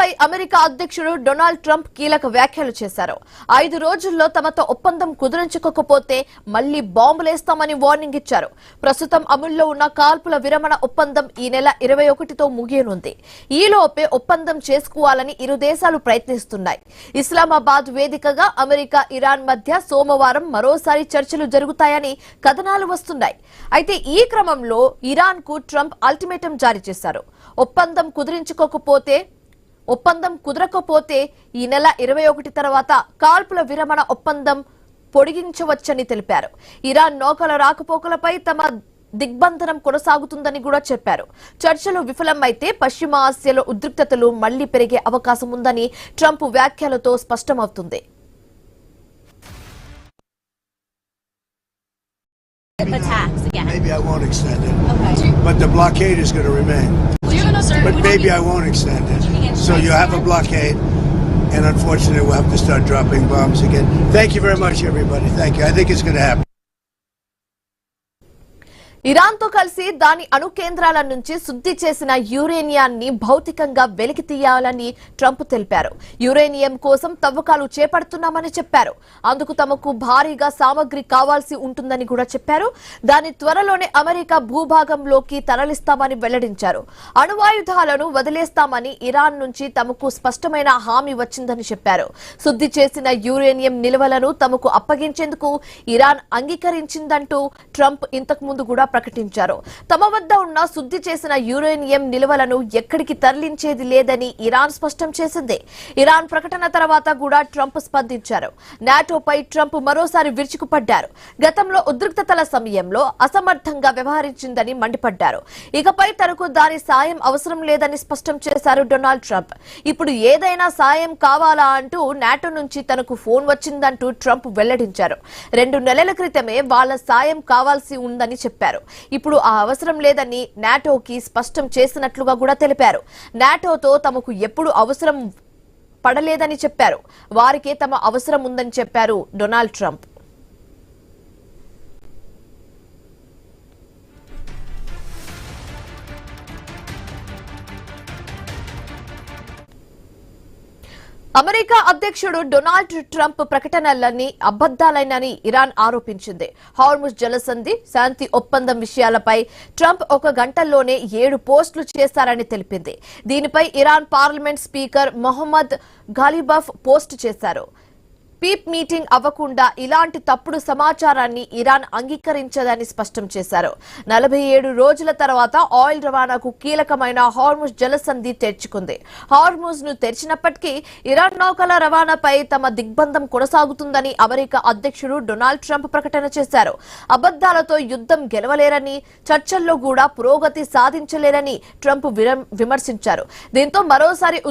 ఇరాన్పై America అధ్యక్షుడు Donald Trump కీలక వ్యాఖ్యలు చేశారు. 5 రోజుల్లో తమతో ఒప్పందం కుదుర్చుకోకపోతే మళ్లీ బాంబులేస్తామని వార్నింగ్ ఇచ్చారు. ప్రస్తుతం అమల్లో ఉన్న కాల్పుల విరమణ ఒప్పందం ఈ నెల 21తో ముగియనుంది. ఈలోపే ఒప్పందం చేసుకోవాలని ఇరు దేశాలు ప్రయత్నిస్తున్నాయి. ఇస్లామాబాద్ వేదికగా అమెరికా, ఇరాన్ మధ్య సోమవారం మరోసారి చర్చలు జరుగుతాయని కథనాలు వస్తున్నాయి. అయితే ఈ క్రమంలో ఇరాన్ కు ట్రంప్ అల్టిమేటం జారీ చేశారు. ఒప్పందం కుదరకపోతే ఈ నెల 21 తర్వాత కాల్పుల విరమణ ఒప్పందం పొడిగించవచ్చని తెలిపారు. ఇరాన్ నౌకల రాకపోకలపై తమ దిగ్బంధనం కొనసాగుతుందని కూడా చెప్పారు. చర్చలు విఫలమైతే పశ్చిమ ఆసియాలో ఉద్రిక్తతలు మళ్లీ పెరిగే అవకాశం ఉందని ట్రంప్ వ్యాఖ్యలతో స్పష్టమవుతుంది. Maybe I won't extend it. Okay. But the blockade is going to remain. But maybe I won't extend it. So you have a blockade, and unfortunately we'll have to start dropping bombs again. Thank you very much, everybody. Thank you. I think it's going to happen. Iran తో కలిసి దాని అణు కేంద్రాల నుంచి శుద్ధి చేసిన యురేనియాన్ని భౌతికంగా వెలికి తీయాలని ట్రంప్ తెలిపారు. యురేనియం కోసం తవ్వకాలు చేపడుతున్నామని చెప్పారు. అందుకు తమకు భారీగా సామగ్రి కావాల్సి ఉంటుందని కూడా చెప్పారు. దాని త్వరలోనే అమెరికా భూభాగంలోకి తరలిస్తామని వెల్లడించారు. అణువాయుధాలను వదిలేస్తామని ఇరాన్ నుంచి తమకు స్పష్టమైన హామీ వచ్చిందని చెప్పారు. శుద్ధి చేసిన యురేనియం నిల్వలను తమకు అప్పగించేందుకు ఇరాన్ అంగీకరించిందంటూ ట్రంప్ ఇంతకు ముందు కూడా ప్రకటించారు. తమ వద్ద ఉన్న శుద్ధి చేసిన యురేనియం నిల్వలను ఎక్కడికి తరలించేది లేదని ఇరాన్ స్పష్టం చేసింది. ఇరాన్ ప్రకటన తర్వాత కూడా ట్రంప్ స్పందించారు. నాటోపై ట్రంప్ మరోసారి విరుచుకుపడ్డారు. గతంలో ఉద్రిక్తతల సమయంలో అసమర్థంగా వ్యవహరించిందని మండిపడ్డారు. ఇకపై తనకు దాని సాయం అవసరం లేదని స్పష్టం చేశారు డొనాల్డ్ ట్రంప్. ఇప్పుడు ఏదైనా సాయం కావాలా అంటూ నాటో నుంచి తనకు ఫోన్ వచ్చిందంటూ ట్రంప్ వెల్లడించారు. 2 నెలల క్రితమే వాళ్ల సాయం కావాల్సి ఉందని చెప్పారు. ఇప్పుడు ఆ అవసరం లేదని నాటోకి స్పష్టం చేసినట్లుగా కూడా తెలిపారు. నాటోతో తమకు ఎప్పుడు అవసరం పడలేదని చెప్పారు. వారికే తమ అవసరం ఉందని చెప్పారు డొనాల్డ్ ట్రంప్. అమెరికా అధ్యక్షుడు డొనాల్డ్ ట్రంప్ ప్రకటనలన్నీ అబద్దాలైనని ఇరాన్ ఆరోపించింది. హార్ముజ్ జలసంధి శాంతి ఒప్పందం విషయాలపై ట్రంప్ 1 గంటలోనే 7 పోస్టులు చేశారని తెలిపింది. దీనిపై Iran parliament speaker Mohammad Ghalibaf post చేశారు. పీప్ మీటింగ్ అవ్వకుండా ఇలాంటి తప్పుడు సమాచారాన్ని ఇరాన్ అంగీకరించదని స్పష్టం చేశారు. 47 రోజుల తర్వాత ఆయిల్ రవాణాకు కీలకమైన హార్ముజ్ జలసంధి తెరుచుకుంది. హార్ముజ్ ను తెరిచినప్పటికీ ఇరాన్ నౌకల రవాణాపై తమ దిగ్బంధం కొనసాగుతుందని అమెరికా అధ్యక్షుడు డొనాల్డ్ ట్రంప్ ప్రకటన చేశారు. అబద్దాలతో యుద్ధం గెలవలేరని, చర్చల్లో కూడా పురోగతి సాధించలేరని ట్రంప్ విమర్శించారు. దీంతో మరోసారి